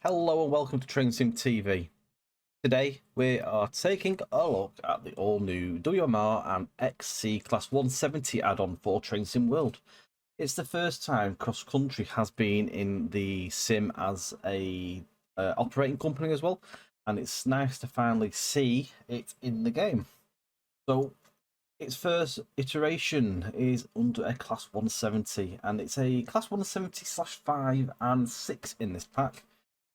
Hello and welcome to Train Sim TV. Today we are taking a look at the all-new WMR and XC Class 170 add-on for Train Sim World. It's the first time Cross Country has been in the sim as a operating company as well, and it's nice to finally see it in the game. So its first iteration is under a Class 170, and it's a Class 170/5 and 6 in this pack.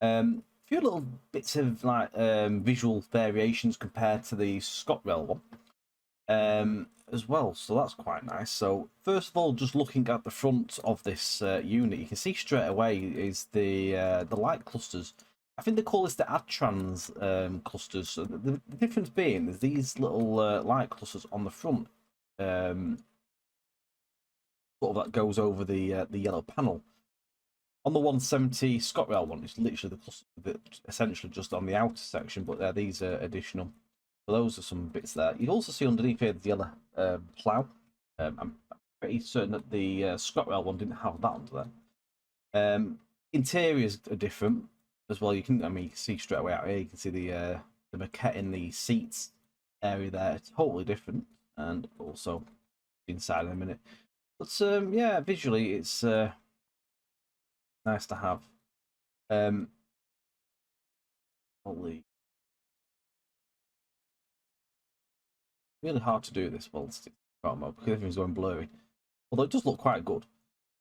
Few little bits of like visual variations compared to the ScotRail one as well, so that's quite nice. So first of all, just looking at the front of this unit, you can see straight away is the light clusters. I think they call this the AdTrans clusters. So the difference being is these little light clusters on the front, sort of that goes over the yellow panel. On the 170 ScotRail one, it's literally the cluster that essentially just on the outer section, but these are additional. So those are some bits there. You'd also see underneath here the yellow plough. I'm pretty certain that the ScotRail one didn't have that under there. Interiors are different as well. You can see straight away out here. You can see the maquette in the seats area there. It's totally different, and also inside in a minute. But yeah, visually it's nice to have. Holy, really hard to do this while it's mode because everything's going blurry. Although it does look quite good.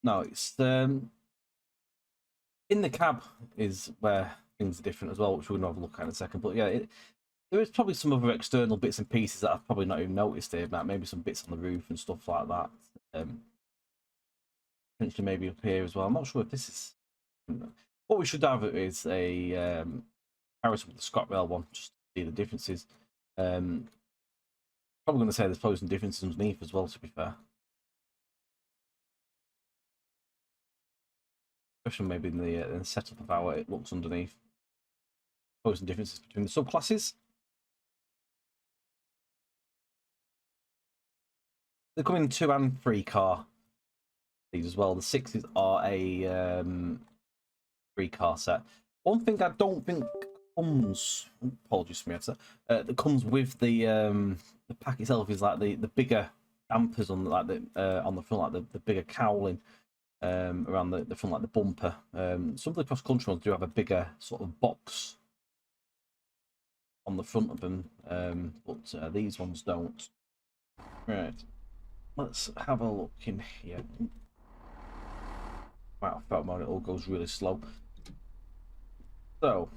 No, it's in the cab is where things are different as well, which we're gonna have a look at in a second. But yeah, there is probably some other external bits and pieces that I've probably not even noticed here. Like maybe some bits on the roof and stuff like that. Potentially maybe up here as well. I'm not sure if this is. What we should have is a comparison with the ScotRail one, just to see the differences. Probably going to say there's probably some differences underneath as well, to be fair. Especially maybe in the setup of how it looks underneath. Probably some differences between the subclasses. They come in 2 and 3 car. These as well. The 6s are a 3-car set. One thing I don't think comes, apologies for me, that comes with the pack itself is like the bigger dampers on like on the front, like the bigger cowling around the front, like the bumper. Some of the cross country ones do have a bigger sort of box on the front of them, but these ones don't. Right, let's have a look in here. Wow, I felt mode, it all goes really slow. So,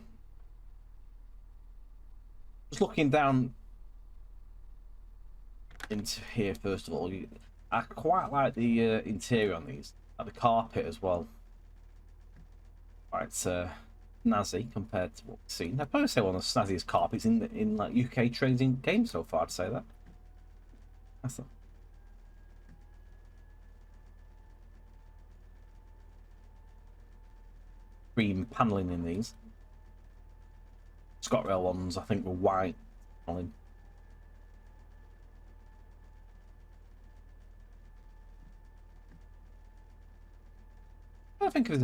just looking down into here first of all, I quite like the interior on these, like the carpet as well. Quite snazzy compared to what we've seen. I'd probably say one of the snazziest carpets in like UK trains in games so far. I'd say that. That's it. Cream paneling in these. ScotRail ones, I think, were white paneling. I think it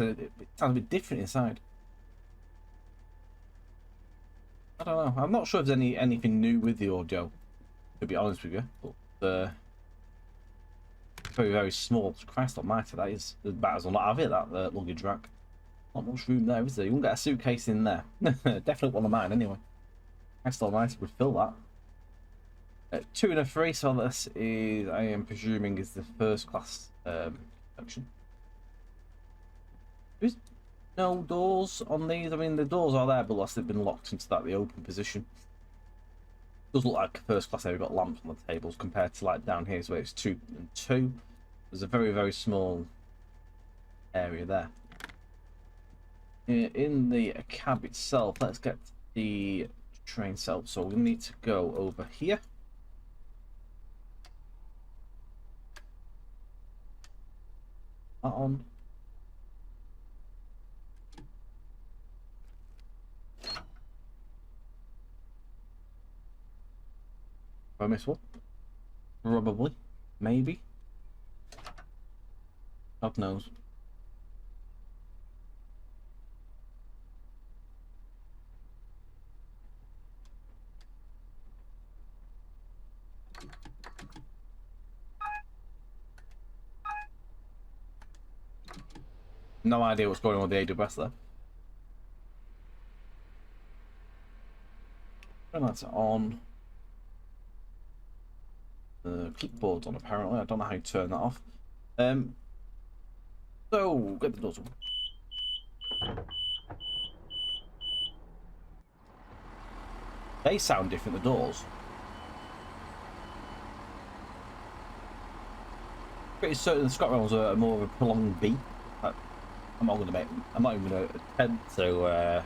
sounds a bit different inside. I don't know. I'm not sure if there's anything new with the audio, to be honest with you. But very, very small. Christ almighty, that is as bad as a lot of it, that luggage rack. Not much room there, is there? You won't get a suitcase in there. Definitely one of mine, anyway. Christ almighty would fill that. 2 and a 3, so this is, I am presuming, is the first class section. There's no doors on these. I mean, the doors are there, but unless they've been locked into the open position. Does look like first class. They've got lamps on the tables compared to like down here, where it's 2 and 2. There's a very, very small area there. In the cab itself, let's get the train itself. So we need to go over here. That on. Have I missed one? Probably. Maybe. God knows. No idea what's going on with the AWS there. Turn that on. The clipboard's on apparently. I don't know how you turn that off. So get the doors on. They sound different, the doors. Pretty certain the ScotRails are more of a prolonged beep. I'm not even going to attempt to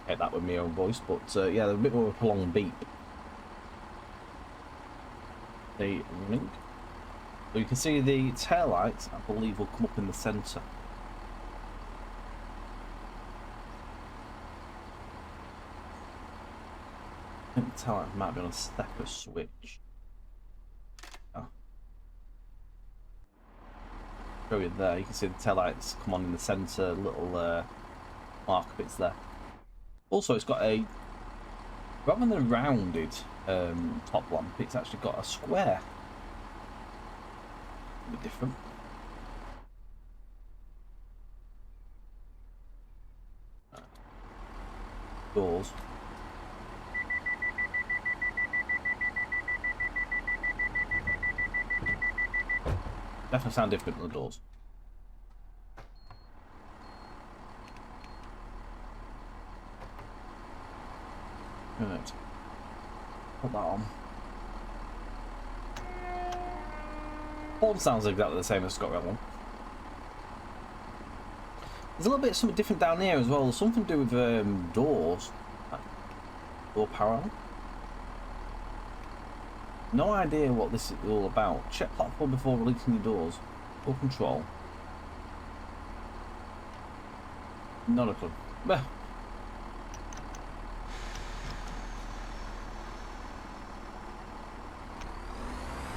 get that with my own voice, but yeah, they're a bit more of a prolonged beep. They ring. So you can see the tail lights, I believe, will come up in the centre. I think the tail lights might be on a stepper switch. Oh. Show you there, you can see the tail lights come on in the centre, little mark bits there. Also, it's got a, rather than a rounded top lamp, it's actually got a square. A bit different. Doors. Definitely sound different than the doors. Right. Put that on. Horn sounds exactly the same as ScotRail one. There's a little bit something different down here as well. There's something to do with doors. Door parallel. No idea what this is all about. Check platform before releasing your doors. Door control. Not a clue.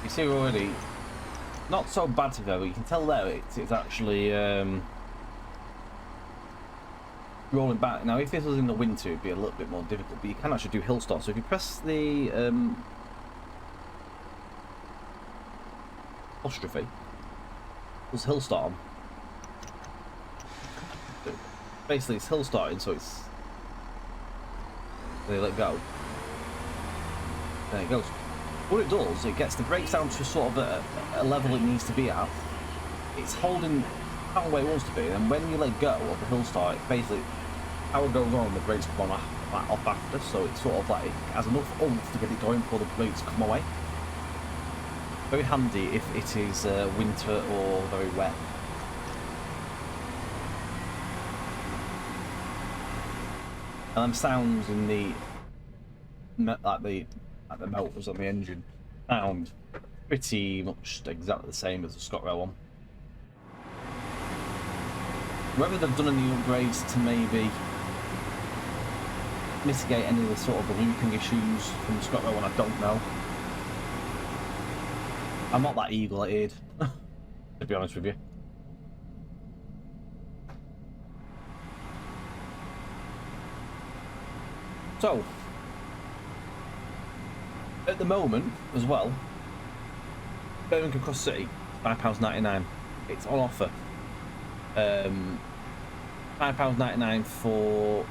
You see already, not so bad to go, but you can tell there it's actually rolling back. Now if this was in the winter it'd be a little bit more difficult, but you can actually do hill start. So if you press the apostrophe, there's hill start on. Basically it's hill starting, so it's, they let go. There it goes. What it does, it gets the brakes down to sort of a level it needs to be at. It's holding power where it wants to be, and when you let go of the hill start, basically power goes on, the brakes come on off after, so it's sort of like it has enough oomph to get it going before the brakes come away. Very handy if it is winter or very wet. And them sounds in the the motors on the engine sound pretty much exactly the same as the ScotRail one. Whether they've done any upgrades to maybe mitigate any of the sort of looping issues from the ScotRail one, I don't know. I'm not that eagle-eyed, to be honest with you. So, at the moment, as well, Birmingham Cross City, £5.99. It's on offer. £5.99 for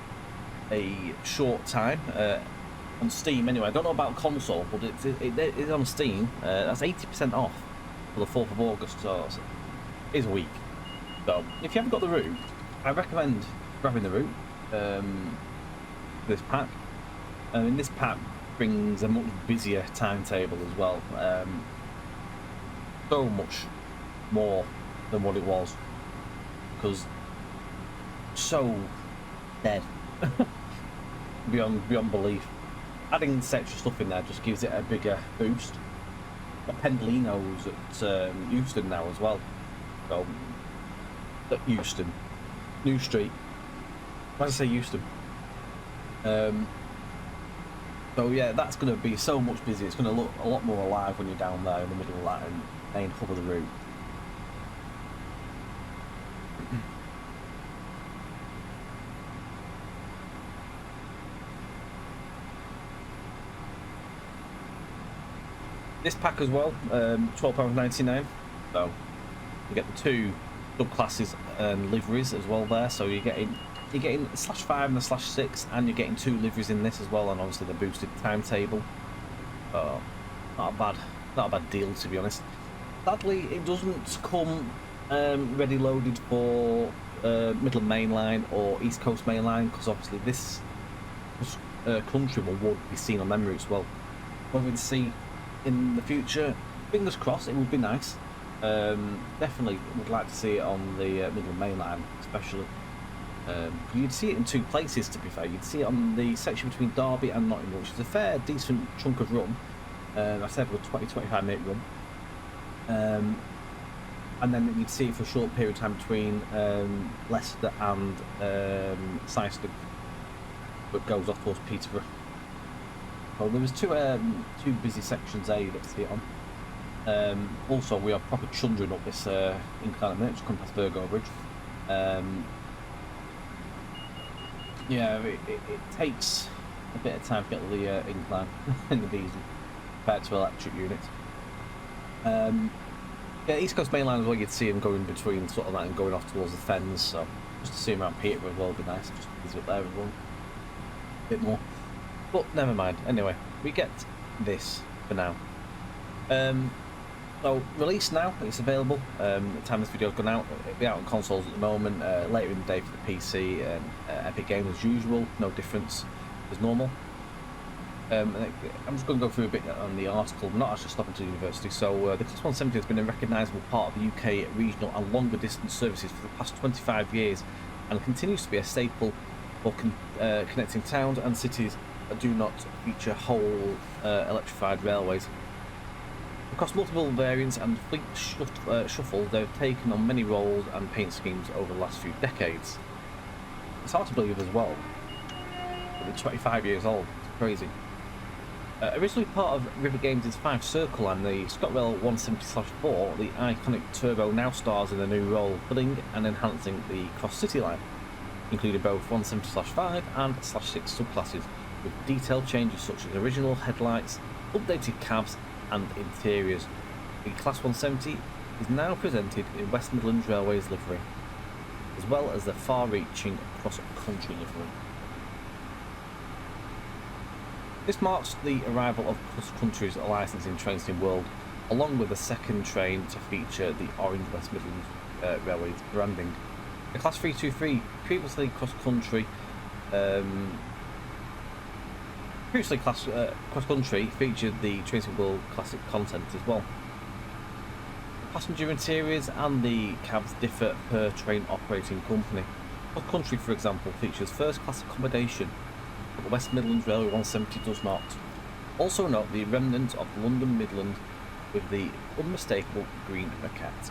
a short time on Steam. Anyway, I don't know about console, but it is on Steam. That's 80% off for the 4th of August, so it's a week. So, if you haven't got the route, I recommend grabbing the route. This pack. And this pack brings a much busier timetable as well. So much more than what it was, because so dead beyond belief. Adding this extra stuff in there just gives it a bigger boost. Got Pendolinos at Euston now as well. So at Euston, New Street. Why did I say Euston? So yeah, that's going to be so much busier. It's going to look a lot more alive when you're down there in the middle of that main hub of the route. This pack as well, £12.99. So you get the two subclasses and liveries as well there. So you're getting /5 and the /6, and you're getting 2 liveries in this as well, and obviously the boosted timetable. Not a bad deal, to be honest. Sadly, it doesn't come ready loaded for Midland Main Line or East Coast Main Line, because obviously this country would be seen on them routes. Well, what we'd see in the future, fingers crossed, it would be nice. Definitely would like to see it on the Midland Main Line, especially. You'd see it in 2 places, to be fair. You'd see it on the section between Derby and Nottingham, which is a fair, decent chunk of run. I said a 20-25 minute run. And then you'd see it for a short period of time between Leicester and Syston, but goes off towards Peterborough. Well, there was two busy sections there you'd get to see it on. Also, we are proper chundering up this incline at the minute, just come past Virgo Bridge. Yeah, it takes a bit of time to get the incline in the diesel compared to electric units. Yeah, East Coast Main Line is where you'd see them going between sort of that and going off towards the Fens, so just to see them around Peterborough as well would be nice, just easy up there as well. A bit more. But never mind, anyway, we get this for now. So, release now, it's available. The time this video's gone out, it'll be out on consoles at the moment, later in the day for the PC, and Epic Games as usual, no difference as normal. I'm just going to go through a bit on the article. I'm not actually stopping to the university. So the Class 170 has been a recognisable part of the UK regional and longer distance services for the past 25 years, and continues to be a staple for connecting towns and cities that do not feature whole electrified railways. Across multiple variants and fleet shuffle, they've taken on many roles and paint schemes over the last few decades. It's hard to believe as well. They're 25 years old. It's crazy. Originally part of Rivet Games' Fife Circle line, the ScotRail 170/4, the iconic turbo now stars in a new role, filling and enhancing the cross-city line, including both 170/5 and /6 subclasses, with detailed changes such as original headlights, updated cabs and interiors. The Class 170 is now presented in West Midlands Railway's livery, as well as the far-reaching cross-country livery. This marks the arrival of Cross Country's licensing Trains World, along with the second train to feature the orange West Midlands Railway's branding. The Class 323, previously Cross Country, Cross Country featured the Trains World classic content as well. The passenger interiors and the cabs differ per train operating company. Cross Country, for example, features first class accommodation, but the West Midlands Railway 170 does not. Also note the remnant of London Midland with the unmistakable green maquette.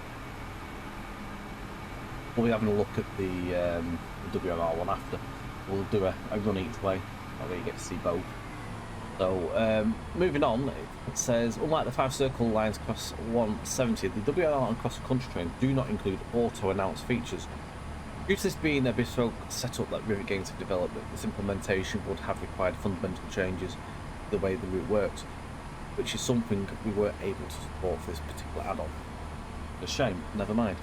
We'll be having a look at the WMR one after. We'll do a run each way, where you get to see both. So, moving on, it says, unlike the Fife Circle Line's Class 170, the WMR and Cross Country trains do not include auto-announced features. Due to this being a bespoke setup that Rivet Games have developed, this implementation would have required fundamental changes to the way the route works, which is something we weren't able to support for this particular add-on. A shame, never mind.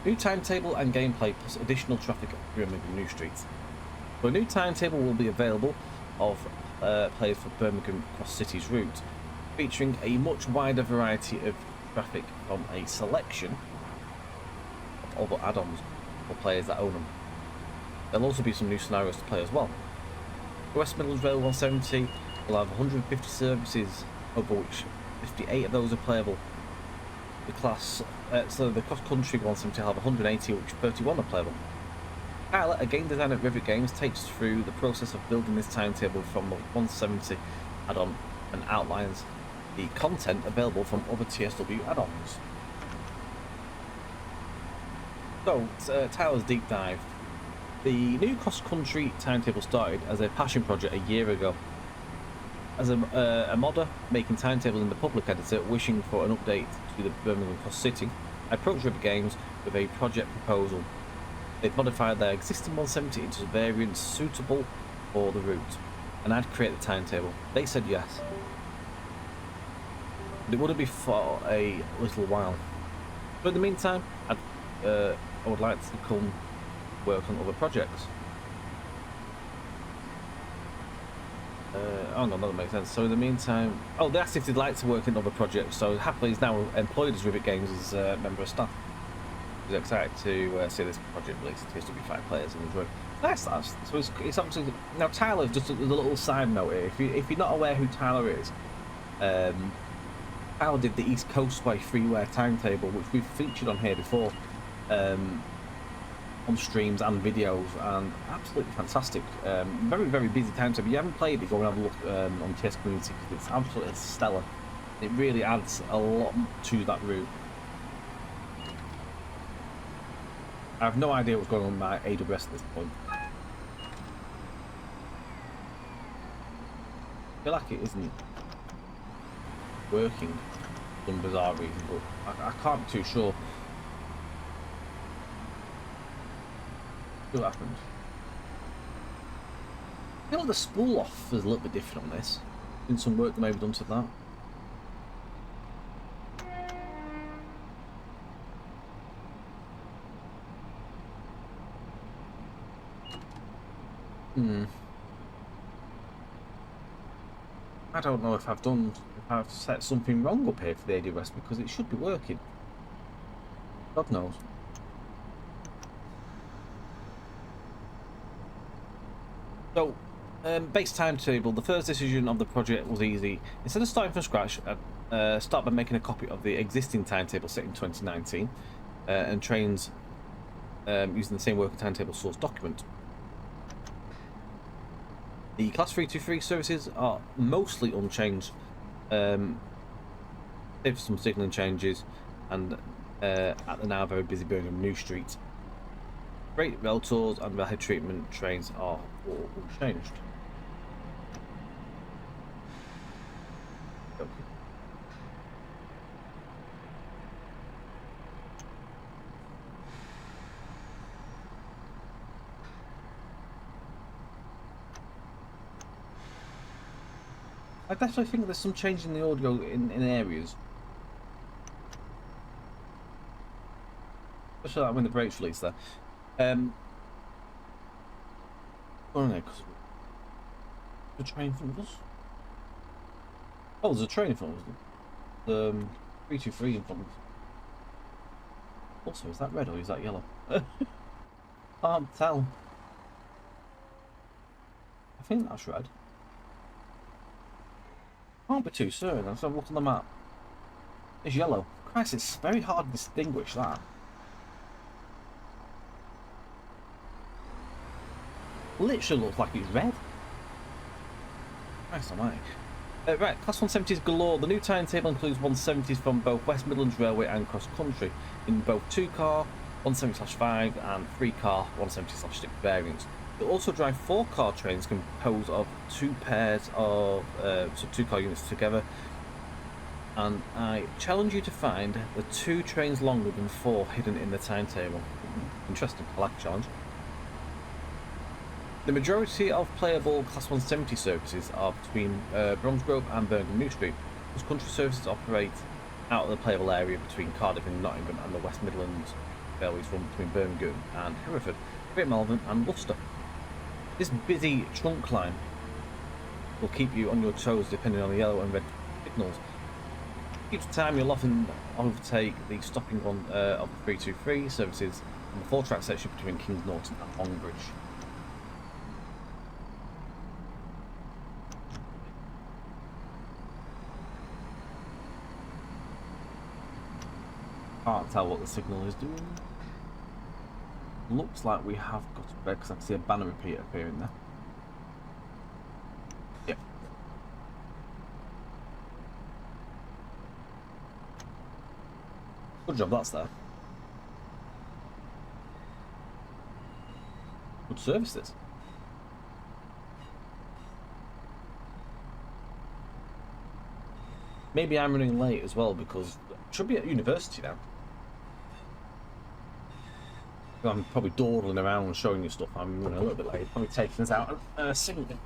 New timetable and gameplay plus additional traffic at Birmingham New Street. So a new timetable will be available of players for Birmingham Cross City's route, featuring a much wider variety of traffic from a selection of other add-ons for players that own them. There'll also be some new scenarios to play as well. The West Midlands Railway 170 will have 150 services, over which 58 of those are playable. The Cross Country 170 will have 180, which 31 are playable. Kyle, a game designer at Rivet Games, takes us through the process of building this timetable from the 170 add-on and outlines the content available from other TSW add-ons. So, Tyler's deep dive. The new cross-country timetable started as a passion project a year ago. As a modder making timetables in the public editor, wishing for an update to the Birmingham Cross City, I approached Rivet Games with a project proposal. They'd modified their existing 170 into variants suitable for the route, and I'd create the timetable. They said yes. But it wouldn't be for a little while. But in the meantime, I would like to come work on other projects. Oh no, that doesn't make sense. So in the meantime, oh, they asked if they'd like to work in other projects. So happily, he's now employed as Rivet Games as a member of staff. He's excited to see this project released. It appears to be 5 players and enjoy. Nice, that's so. It's obviously now Tyler. Just a little side note here. If you're not aware who Tyler is, Tyler did the East Coastway freeware timetable, which we've featured on here before. On streams and videos, and absolutely fantastic. Very, very busy timetable. If you haven't played it, go and have a look on TS Community, because it's absolutely stellar. It really adds a lot to that route. I have no idea what's going on with my AWS at this point. I feel like it isn't working for some bizarre reason, but I can't be too sure. What happened? I feel like the spool off is a little bit different on this. Been some work that may be done to that. I don't know if I've set something wrong up here for the AWS, because it should be working. God knows. So, base timetable. The first decision of the project was easy. Instead of starting from scratch, start by making a copy of the existing timetable set in 2019 and trains using the same working timetable source document. The Class 323 services are mostly unchanged, save for some signalling changes, and at the now very busy Birmingham New Street. Freight, rail tours and railhead treatment trains are all unchanged. Okay. I definitely think there's some change in the audio in areas. Especially like when the brakes release there. Oh no, because the train in front of us. Oh, there's a train in front of us. The 323 in front of us. Also, is that red or is that yellow? Can't tell. I think that's red. Can't be too certain. Let's have a look on the map. It's yellow. Christ, it's very hard to distinguish that. Literally looks like it's red. Christ almighty. Right, Class 170s galore. The new timetable includes 170s from both West Midlands Railway and cross country in both 2-car 170/5 and 3-car 170/6 variants. It will also drive 4-car trains composed of 2 pairs of 2-car units together. And I challenge you to find the 2 trains longer than 4 hidden in the timetable. Interesting, I like the challenge. The majority of playable Class 170 services are between Bromsgrove and Birmingham New Street. Those country services operate out of the playable area between Cardiff and Nottingham, and the West Midlands Railways run between Birmingham and Hereford, Great Malvern and Worcester. This busy trunk line will keep you on your toes depending on the yellow and red signals. Each time you'll often overtake the stopping one of the 323 services on the 4-track section between Kings Norton and Longbridge. Can't tell what the signal is doing. Looks like we have got a red because I can see a banner repeater appearing there. Yep. Good job, that's there. Good service this. Maybe I'm running late as well because I should be at university now. I'm probably dawdling around and showing you stuff. I'm running a little bit late. Probably taking us out and singing.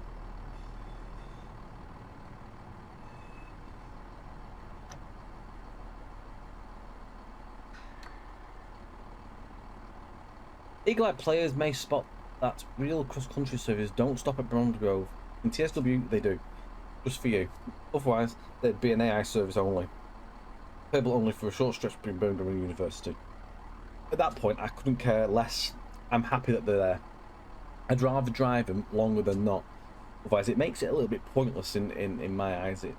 Eagle-eyed players may spot that real cross-country services don't stop at Bromsgrove. In TSW, they do. Just for you. Otherwise, there'd be an AI service only. Playable only for a short stretch between Birmingham and University. At that point, I couldn't care less. I'm happy that they're there. I'd rather drive them longer than not. Otherwise, it makes it a little bit pointless in my eyes, to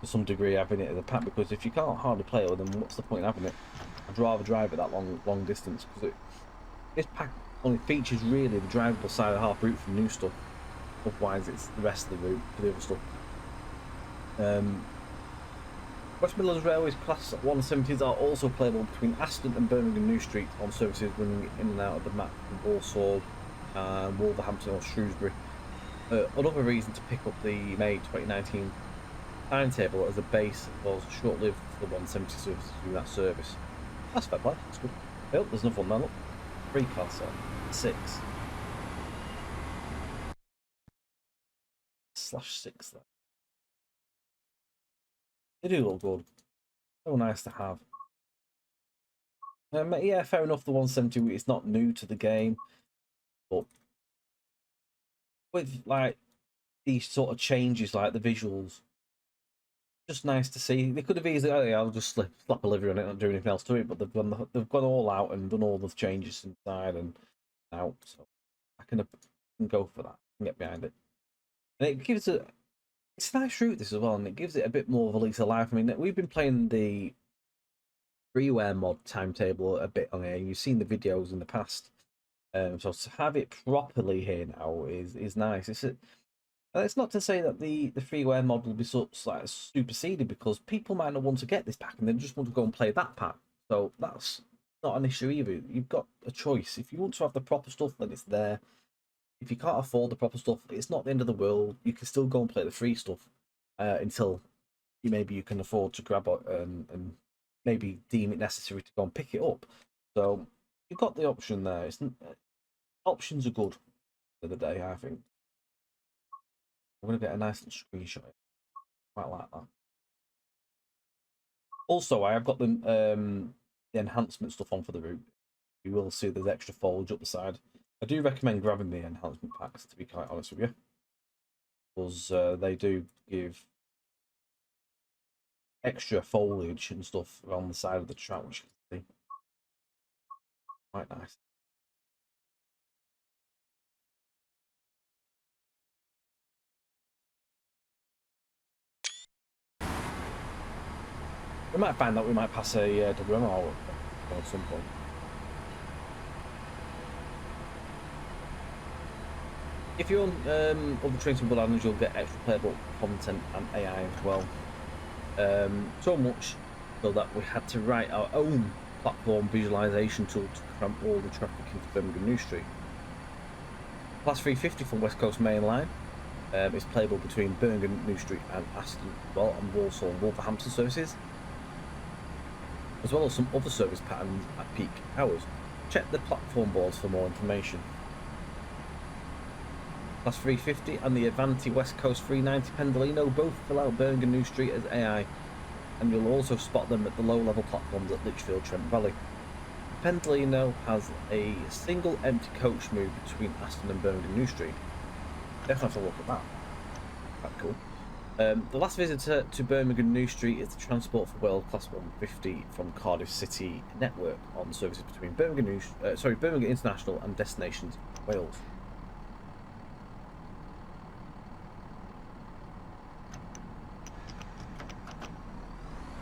some degree, having it as a pack, because if you can't hardly play it, then what's the point of having it? I'd rather drive it that long distance, because this pack only features really the drivable side of the half route for new stuff. Otherwise, it's the rest of the route for the other stuff. West Midlands Railway's Class 170s are also playable between Aston and Birmingham New Street on services running in and out of the map from Walsall, Wolverhampton or Shrewsbury. Another reason to pick up the May 2019 timetable as a base was short-lived for the 170 services doing that service. That's fair play, that's good. Oh, there's another one now, look. 3 class on 6/6 there. They do look good. So nice to have. Yeah, fair enough, the 170 is not new to the game, but with like these sort of changes, like the visuals, just nice to see. They could have easily, oh yeah, I'll just slap a livery on it, not do anything else to it, but they've gone all out and done all the changes inside and out, so I can go for that and get behind it. And it gives it's a nice route, this as well, and it gives it a bit more of a lease of life. I mean, we've been playing the freeware mod timetable a bit on here, and you've seen the videos in the past. So to have it properly here now is nice. It's not to say that the freeware mod will be like superseded, because people might not want to get this pack and they just want to go and play that pack. So that's not an issue either. You've got a choice. If you want to have the proper stuff, then it's there. If you can't afford the proper stuff, it's not the end of the world. You can still go and play the free stuff until maybe you can afford to grab it and maybe deem it necessary to go and pick it up. So you've got the option there. Options are good for the day, I think. I'm going to get a nice little screenshot. Quite like that. Also, I have got the enhancement stuff on for the route. You will see there's extra foliage up the side. I do recommend grabbing the enhancement packs, to be quite honest with you, because they do give extra foliage and stuff around the side of the track, which you can see. Quite nice. We might find that we might pass a WMR at some point. If you're on other trains and blood islands, you'll get extra playable content and AI as well. So much so that we had to write our own platform visualization tool to cram all the traffic into Birmingham New Street. Class 350 from West Coast Main Line is playable between Birmingham New Street and Aston, well, and Walsall and Wolverhampton services, as well as some other service patterns at peak hours. Check the platform boards for more information. Class 350 and the Avanti West Coast 390 Pendolino both fill out Birmingham New Street as AI, and you'll also spot them at the low-level platforms at Lichfield Trent Valley. Pendolino has a single empty coach move between Aston and Birmingham New Street. Definitely have to look at that. Quite cool. The last visitor to Birmingham New Street is the Transport for Wales Class 150 from Cardiff City Network on services between Birmingham International and destinations in Wales.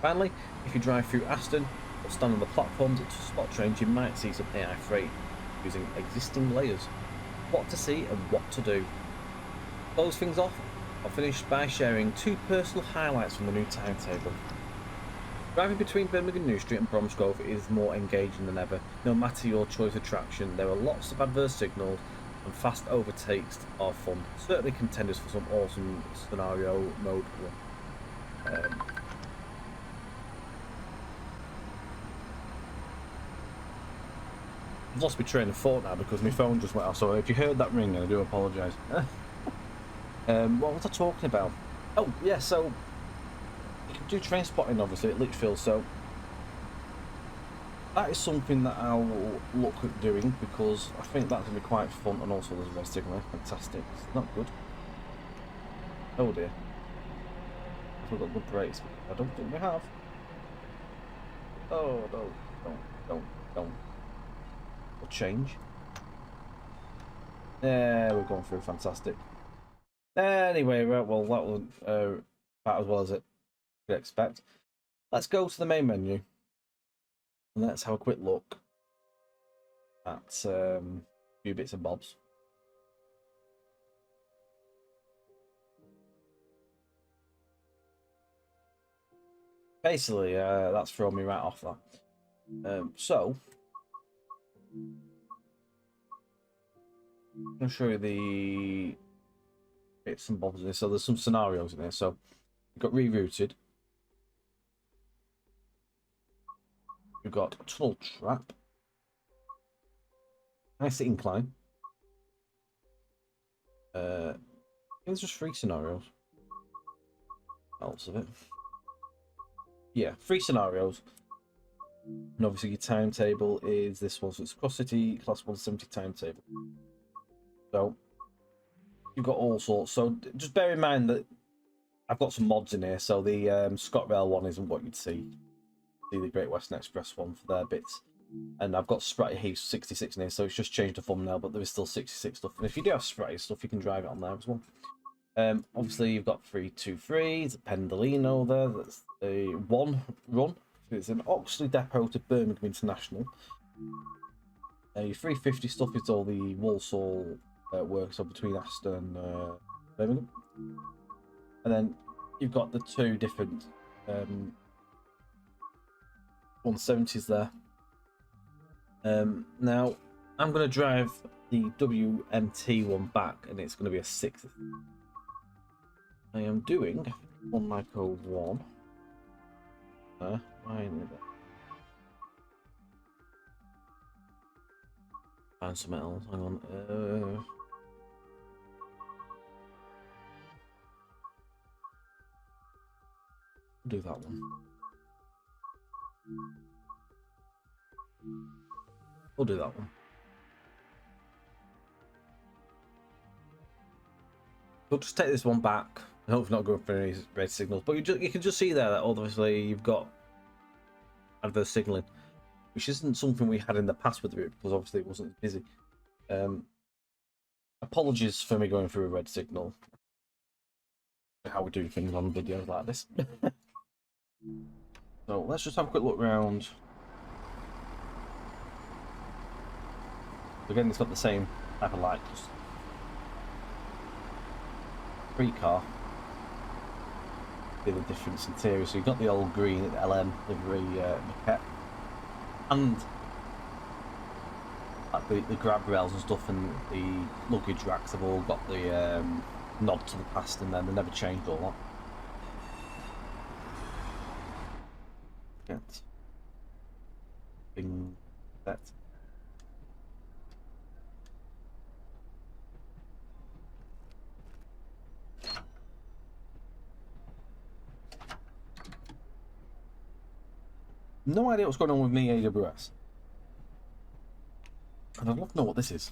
Finally, if you drive through Aston or stand on the platforms to spot trains, you might see some AI freight using existing layers. What to see and what to do. To close things off, I'll finish by sharing 2 personal highlights from the new timetable. Driving between Birmingham New Street and Bromsgrove is more engaging than ever. No matter your choice of traction, there are lots of adverse signals and fast overtakes are fun. Certainly contenders for some awesome scenario mode. I've lost my train of thought now because my phone just went off, so if you heard that ring, I do apologise. What was I talking about? Oh, yeah, so you can do train spotting, obviously, at Lichfield, so that is something that I'll look at doing, because I think that's going to be quite fun. And also there's a red signal, fantastic. It's not good. Oh dear. We've got good brakes. I don't think we have. Oh no, don't. We'll change. There, we're going through, fantastic. Anyway, right, well, that was about as well as it could expect. Let's go to the main menu. And let's have a quick look at a few bits and bobs. Basically, that's thrown me right off that. So, I'm going to show you the bits and bobs in this. So there's some scenarios in there. So you've got rerouted. You've got tunnel trap. Nice incline. It's just 3 scenarios. Else of it. Yeah, 3 scenarios. And obviously your timetable is this one. So it's Cross City Class 170 timetable. So you've got all sorts. So just bear in mind that I've got some mods in here. So the ScotRail one isn't what you'd see. The Great Western Express one for their bits. And I've got Spratty Heath 66 in here, so it's just changed the thumbnail, but there is still 66 stuff. And if you do have Spratty stuff, you can drive it on there as well. Obviously, you've got 323, the Pendolino there, that's a 1 run. It's an Oxley Depot to Birmingham International. Your 350 stuff is all the Walsall work, so between Aston and Birmingham. And then you've got the 2 different 170s there. Now, I'm going to drive the WMT one back, and it's going to be a 6th. I am doing 1 micro 1. Find something else. Hang on. Do that one. We'll do that one. We'll just take this one back. I hope it's not going for any red signals, but you can just see there that obviously you've got adverse signalling, which isn't something we had in the past with the route, because obviously it wasn't as busy. Apologies for me going through a red signal. How we do things on videos like this. So let's just have a quick look around. Again, it's got the same type of light, just 3 car. The difference interior. So you've got the old green at the LM livery maquette, and like the grab rails and stuff, and the luggage racks have all got the nod to the past, and then they never changed all that. Get thing set. No idea what's going on with me AWS. And I'd love to know what this is.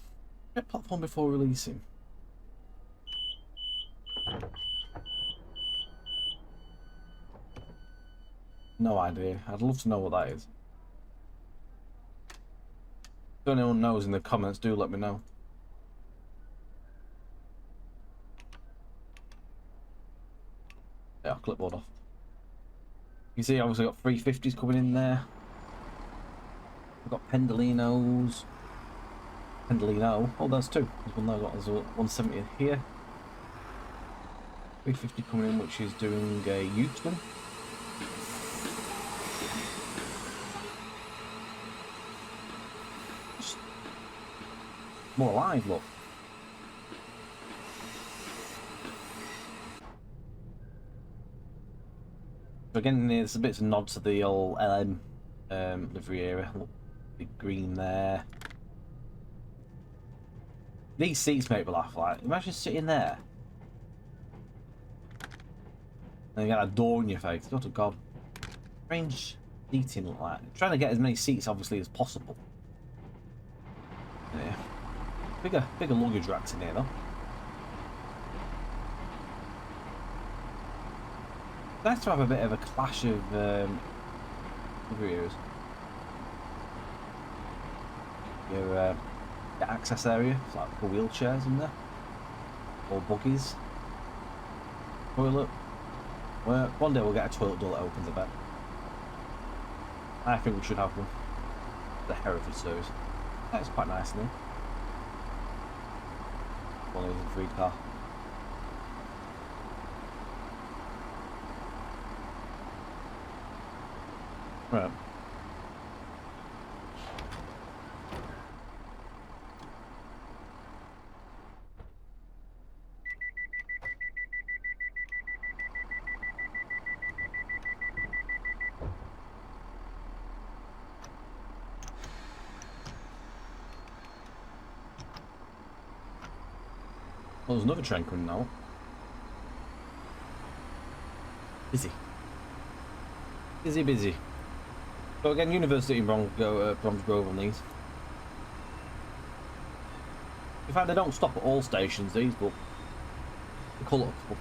Get platform before releasing. No idea. I'd love to know what that is. If anyone knows in the comments, do let me know. Yeah, I'll clipboard off. You see, obviously got 350s coming in there. We've got Pendolinos. Pendolino. Oh, there's 2. There's one there. There's a 170 here. 350 coming in, which is doing a U-turn. More alive, look. Again, there's a bit of a nod to the old LM livery era. Look, big green there. These seats make me laugh. Like, imagine sitting there and you got a door in your face. God to God, strange seating like? Trying to get as many seats obviously as possible. Yeah. Bigger luggage racks in here though. Nice to have a bit of a clash of rears. Your access area, it's like for wheelchairs in there, or buggies. Toilet. Well, one day we'll get a toilet door that opens a bit. I think we should have one. The Hereford series. That's quite nice in there. One is a free car. Right. Well, there's another train coming now. Busy. Busy. So again, University in Bromsgrove on these. In fact, they don't stop at all stations, these, but they're colourful.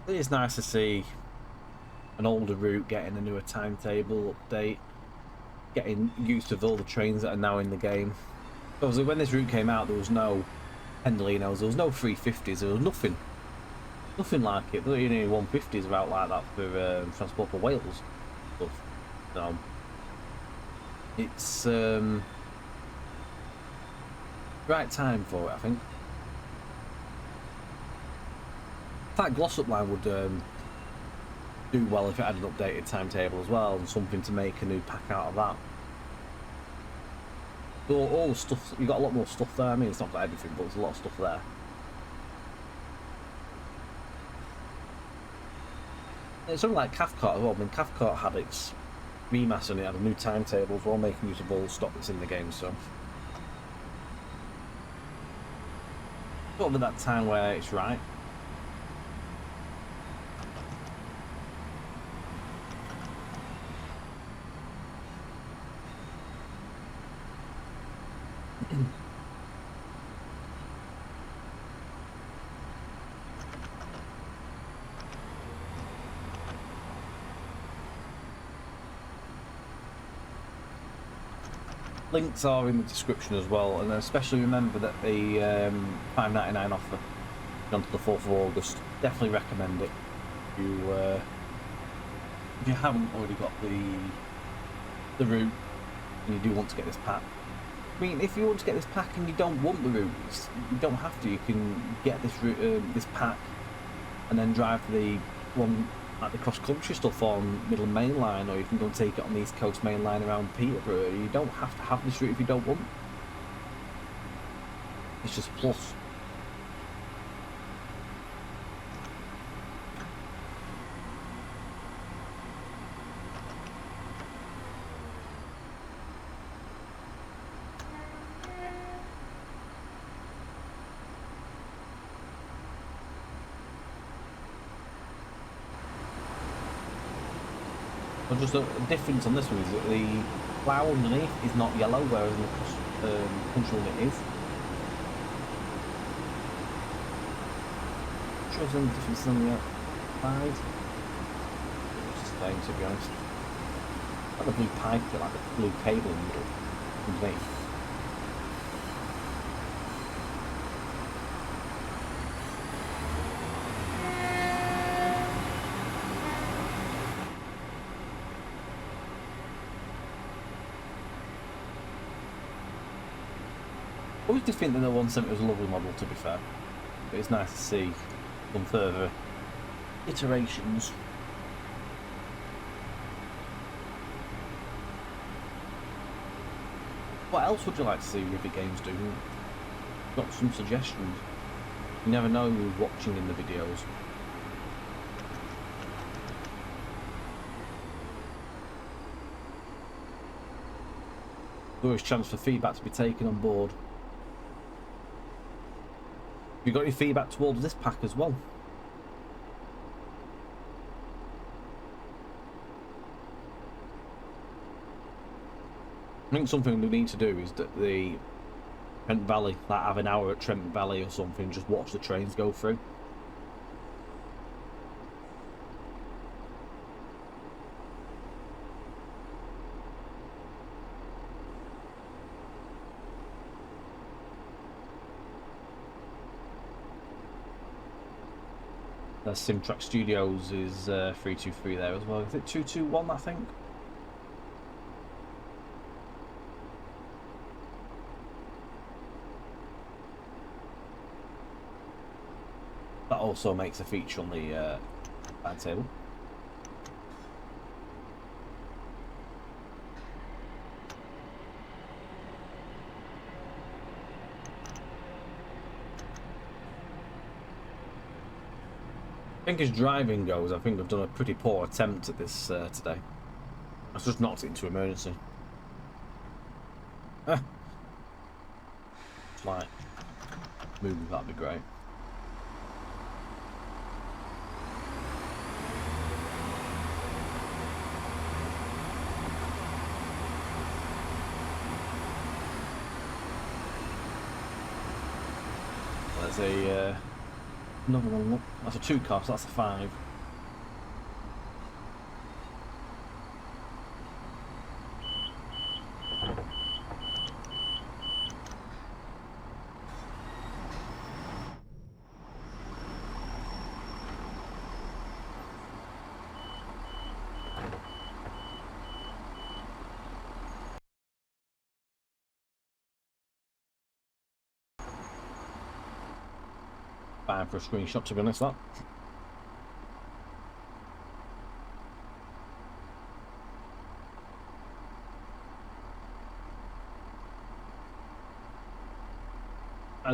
It is nice to see an older route getting a newer timetable update, getting used to all the trains that are now in the game. Because when this route came out, there was no Pendolinos, there was no 350s, there was nothing like it. There were only 150s are out like that for Transport for Wales stuff. So it's right time for it, I think. That Glossop line would do well if it had an updated timetable as well, and something to make a new pack out of that. So all the stuff, you've got a lot more stuff there. I mean, it's not got everything, but there's a lot of stuff there. It's something like Cathcart as well. I mean, Cathcart had its remaster and it had a new timetable as well, making use of all the stock that's in the game, so sort of at that time where it's right. Links are in the description as well, and especially remember that the $5.99 offer on to the 4th of August. Definitely recommend it. If you haven't already got the route and you do want to get this pack. I mean, if you want to get this pack and you don't want the route, you don't have to. You can get this route, this pack, and then drive the one like the cross-country stuff on Midland Main Line, or you can go and take it on the East Coast Main Line around Peterborough. You don't have to have this route if you don't want. It's just a plus. But just a difference on this one is that the plough underneath is not yellow, whereas in the country one it is. I'm sure there's any difference on the outside. It's the same, to be honest. Like the blue pipe, like the blue cable in the middle underneath. I always did think that the 170 was a lovely model, to be fair, but it's nice to see some further iterations. What else would you like to see Rivet Games do? Got some suggestions. You never know who's watching in the videos. always a chance for feedback to be taken on board. Have you got any feedback towards this pack as well? I think something we need to do is that the Trent Valley, like have an hour at Trent Valley or something, just watch the trains go through. Simtrack Studios is 323 there as well. Is it 221, I think? That also makes a feature on the timetable. I think as driving goes, I think I've done a pretty poor attempt at this today. I've just knocked it into emergency. Like, moving, that'd be great. There's a another one. That's a 2-car, so that's a 5. Fine for a screenshot, to be honest, that.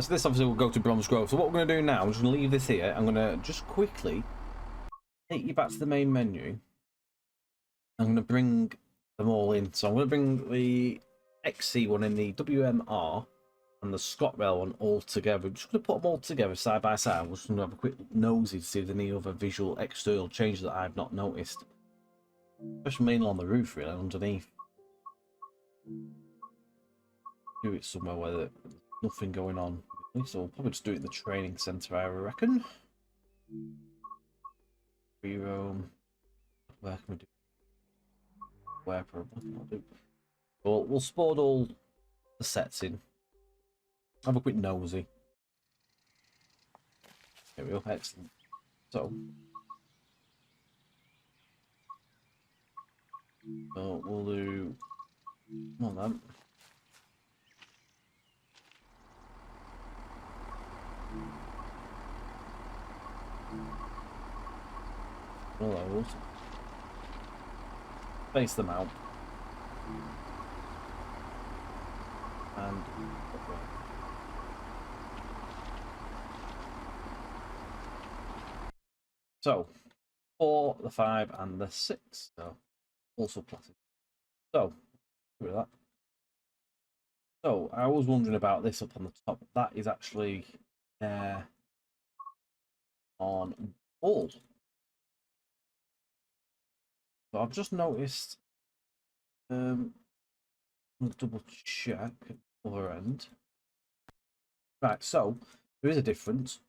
So this obviously will go to Brom's Grove. So what we're going to do now, I'm just going to leave this here. I'm going to just quickly take you back to the main menu. I'm going to bring them all in. So I'm going to bring the XC one in the WMR and the ScotRail one all together. I'm just going to put them all together side by side. I'm just going to have a quick nosy to see if there's any other visual external changes that I've not noticed. Especially mainly on the roof, really, underneath. Do it somewhere where there's nothing going on. So we'll probably just do it in the training centre, I reckon. Free roam. Where can we do? Where probably I'll do. But we'll spawn all the sets in. Have a quick nosy. There we go, excellent. So we'll do one of them. All those. Face them out. And so 4, the 5, and the 6. So also plastic. So look at that. So I was wondering about this up on the top. That is actually on all. So I've just noticed. I'll double check at the other end. Right, so there is a difference.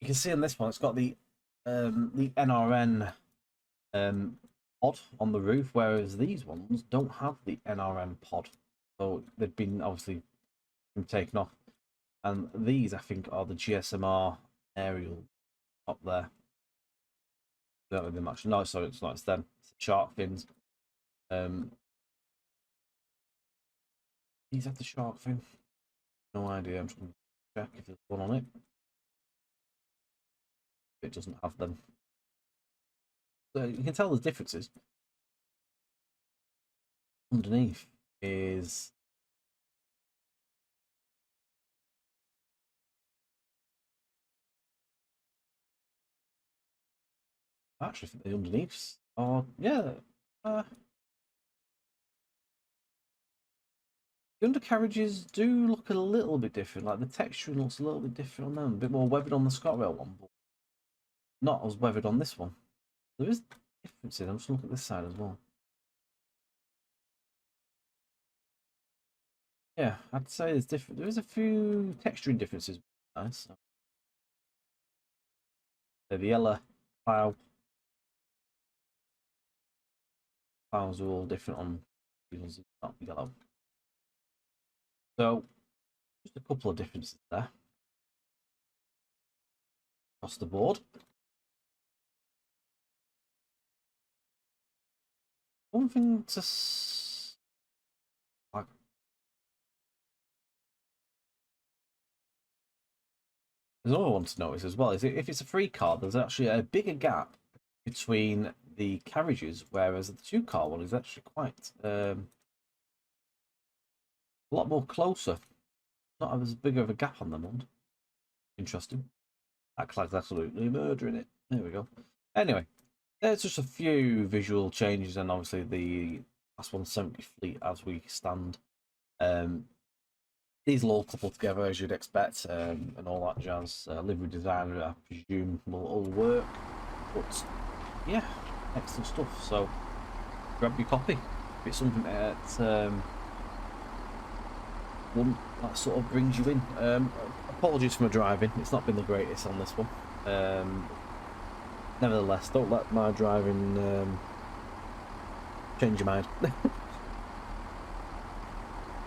You can see on this one, it's got the NRN pod on the roof, whereas these ones don't have the NRN pod. So they've been obviously taken off. And these, I think, are the GSMR aerial up there. Don't really much. No, sorry, it's not. It's them. It's the shark fins. These have the shark fin. No idea. I'm just going to check if there's one on it. It doesn't have them. So you can tell the differences. Underneath is actually the underneaths are The undercarriages do look a little bit different. Like the texturing looks a little bit different on them. A bit more weathered on the ScotRail one, but not as weathered on this one. There is differences. I'm just looking at this side as well. Yeah, I'd say there's different. There is a few texturing differences. Nice. So the yellow plough ploughs are all different on these, not yellow. So just a couple of differences there across the board. One thing to like, there's another one to notice as well is if it's a free car, there's actually a bigger gap between the carriages, whereas the 2-car one is actually quite a lot more closer. Not as big of a gap on them one. Interesting. That flag's absolutely murdering it. There we go. Anyway, there's just a few visual changes, and obviously the Class 170 fleet as we stand. These will all couple together as you'd expect, and all that jazz. Livery design, I presume, will all work. But yeah, excellent stuff. So grab your copy. If it's something that one that sort of brings you in. Apologies for my driving. It's not been the greatest on this one. Nevertheless, don't let my driving change your mind.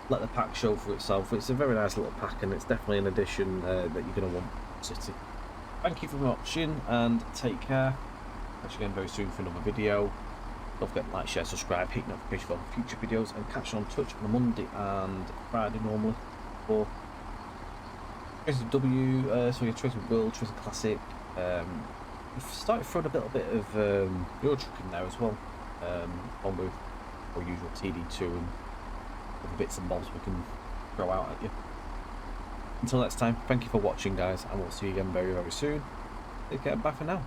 Let the pack show for itself. It's a very nice little pack, and it's definitely an addition that you're going to want City. Thank you for watching, and take care. Catch you again very soon for another video. Don't forget to like, share, subscribe, hit notifications for future videos, and catch you on Twitch on a Monday and Friday normally for Tracing W, so you're Tracing World, Tracing Classic. We've started throwing a little bit of Euro Truck in there as well, along with our usual TD2 and other bits and bobs we can throw out at you. Until next time, thank you for watching guys, and we'll see you again very, very soon. Take care, bye for now.